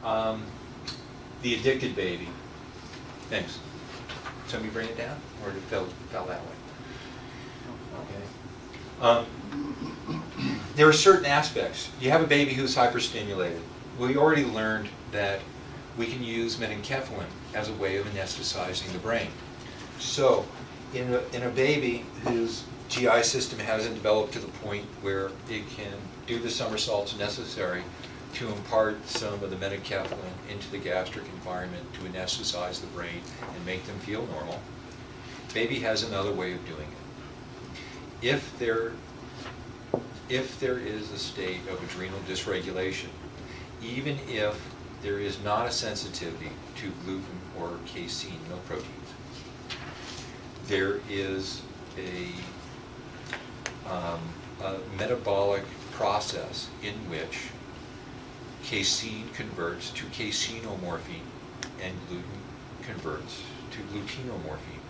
The addicted baby. Thanks. Somebody bring it down, or it fell that way? Okay. There are certain aspects. You have a baby who's hyperstimulated. We already learned that we can use metenkephalin as a way of anesthetizing the brain. So, in a baby whose GI system hasn't developed to the point where it can do the somersaults necessary to impart some of the metenkephalin into the gastric environment to anesthetize the brain and make them feel normal, baby has another way of doing it. If there is a state of adrenal dysregulation, even if there is not a sensitivity to gluten or casein milk proteins, there is a metabolic process in which casein converts to caseinomorphine and gluten converts to glutenomorphine.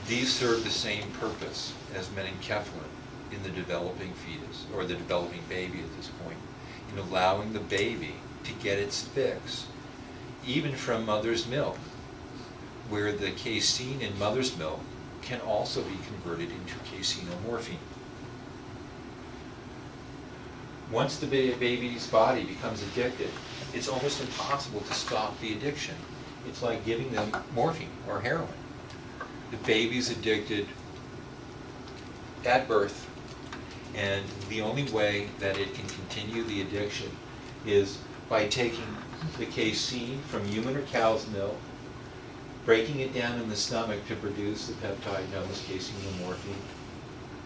These serve the same purpose as metenkephalin in the developing fetus, or the developing baby at this point, in allowing the baby to get its fix, even from mother's milk, where the casein in mother's milk can also be converted into caseinomorphine. Once the baby's body becomes addicted, it's almost impossible to stop the addiction. It's like giving them morphine or heroin. The baby's addicted at birth, and the only way that it can continue the addiction is by taking the casein from human or cow's milk, breaking it down in the stomach to produce the peptide known as caseinomorphine,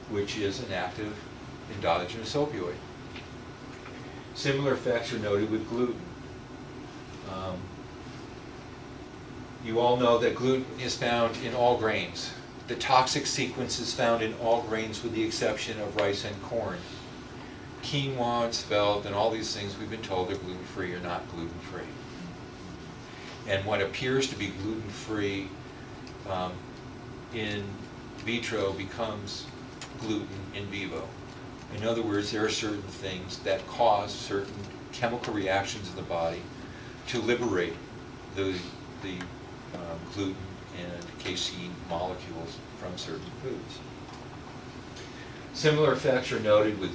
which is an active endogenous opioid. Similar effects are noted with gluten. You all know that gluten is found in all grains. The toxic sequence is found in all grains with the exception of rice and corn. Quinoa and spelt and all these things we've been told are gluten-free are not gluten-free. And what appears to be gluten-free in vitro becomes gluten in vivo. In other words, there are certain things that cause certain chemical reactions in the body to liberate the gluten and casein molecules from certain foods. Similar effects are noted with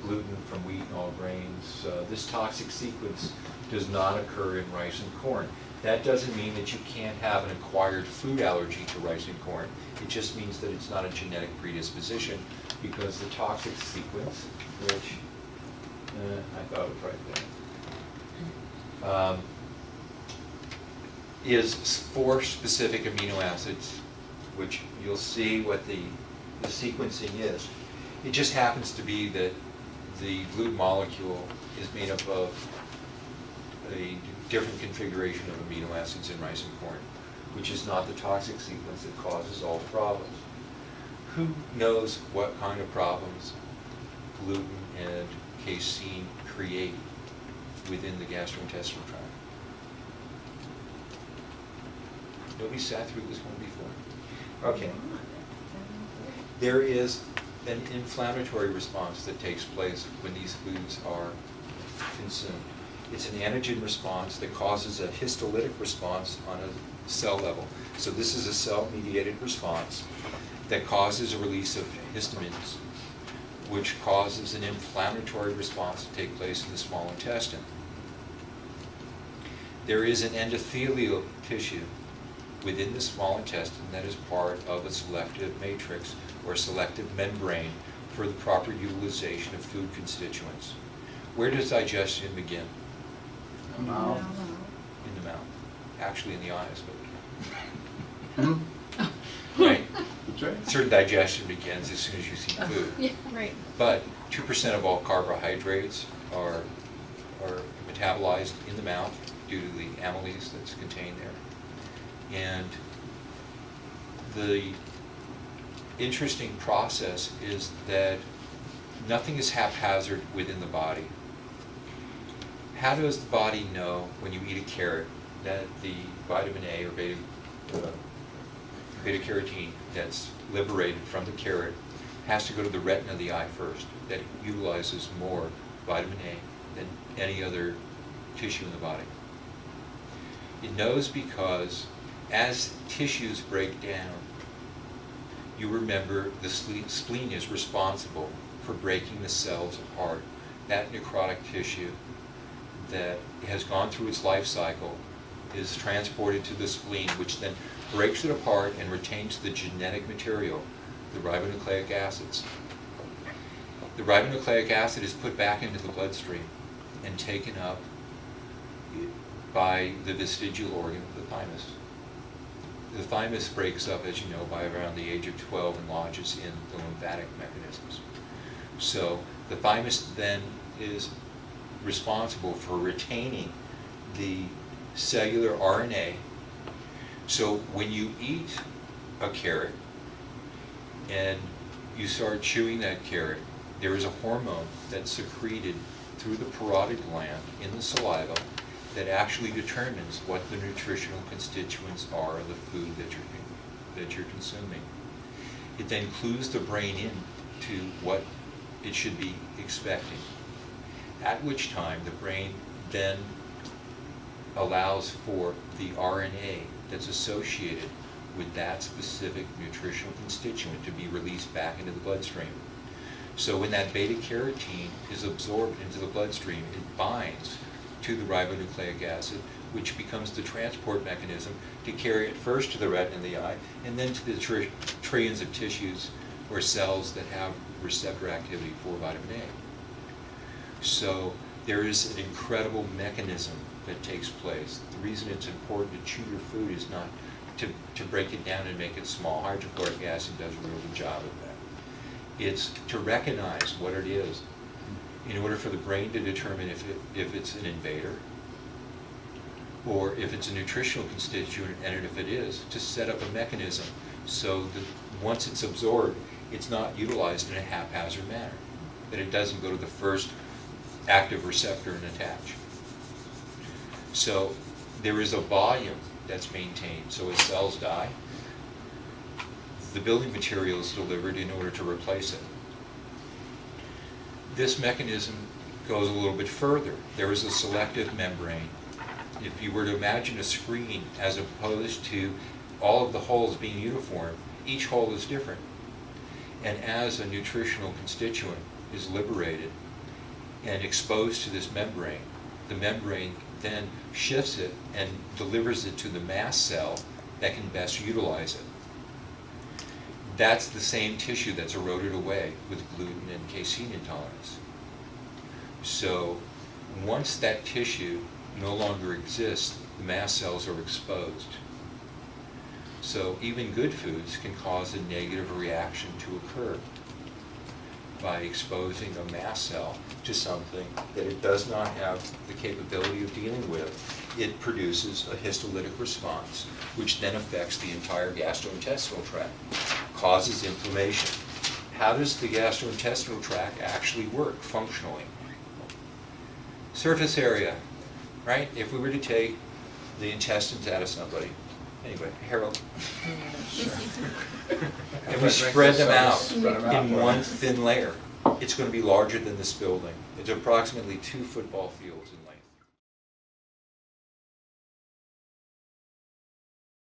gluten from wheat and all grains. This toxic sequence does not occur in rice and corn. That doesn't mean that you can't have an acquired food allergy to rice and corn. It just means that it's not a genetic predisposition, because the toxic sequence, which I thought was right there, is 4 specific amino acids, which you'll see what the sequencing is. It just happens to be that the gluten molecule is made up of a different configuration of amino acids in rice and corn, which is not the toxic sequence that causes all the problems. Who knows what kind of problems gluten and casein create within the gastrointestinal tract? Nobody sat through this one before? Okay. There is an inflammatory response that takes place when these foods are consumed. It's an antigen response that causes a histolytic response on a cell level. So this is a cell-mediated response that causes a release of histamines, which causes an inflammatory response to take place in the small intestine. There is an endothelial tissue within the small intestine that is part of a selective matrix or selective membrane for the proper utilization of food constituents. Where does digestion begin? The mouth. In the mouth. Actually in the eyes, but right? That's right. Certain digestion begins as soon as you see food. Yeah, right. But 2% of all carbohydrates are metabolized in the mouth due to the amylase that's contained there. And the interesting process is that nothing is haphazard within the body. How does the body know when you eat a carrot that the vitamin A or beta-carotene that's liberated from the carrot has to go to the retina of the eye first, that utilizes more vitamin A than any other tissue in the body. It knows because as tissues break down, you remember the spleen is responsible for breaking the cells apart. That necrotic tissue that has gone through its life cycle is transported to the spleen, which then breaks it apart and retains the genetic material, the ribonucleic acids. The ribonucleic acid is put back into the bloodstream and taken up by the vestigial organ, the thymus. The thymus breaks up, as you know, by around the age of 12 and lodges in the lymphatic mechanisms. So the thymus then is responsible for retaining the cellular RNA. So when you eat a carrot and you start chewing that carrot, there is a hormone that's secreted through the parotid gland in the saliva that actually determines what the nutritional constituents are of the food that you're consuming. It then clues the brain in to what it should be expecting, at which time the brain then allows for the RNA that's associated with that specific nutritional constituent to be released back into the bloodstream. So when that beta-carotene is absorbed into the bloodstream, it binds to the ribonucleic acid, which becomes the transport mechanism to carry it first to the retina and the eye, and then to the trillions of tissues or cells that have receptor activity for vitamin A. So there is an incredible mechanism that takes place. The reason it's important to chew your food is not to break it down and make it small. Hydrochloric acid does a real good job of that. It's to recognize what it is in order for the brain to determine if it's an invader or if it's a nutritional constituent, and if it is, to set up a mechanism so that once it's absorbed, it's not utilized in a haphazard manner, that it doesn't go to the first active receptor and attach. So there is a volume that's maintained. So as cells die, the building material is delivered in order to replace it. This mechanism goes a little bit further. There is a selective membrane. If you were to imagine a screen as opposed to all of the holes being uniform, each hole is different. And as a nutritional constituent is liberated and exposed to this membrane, the membrane then shifts it and delivers it to the mast cell that can best utilize it. That's the same tissue that's eroded away with gluten and casein intolerance. So once that tissue no longer exists, the mast cells are exposed. So even good foods can cause a negative reaction to occur by exposing a mast cell to something that it does not have the capability of dealing with. It produces a histolytic response, which then affects the entire gastrointestinal tract, causes inflammation. How does the gastrointestinal tract actually work functionally? Surface area, right? If we were to take the intestines out of somebody, anyway, Harold, and we spread them out in one thin layer, it's going to be larger than this building. It's approximately 2 football fields in length.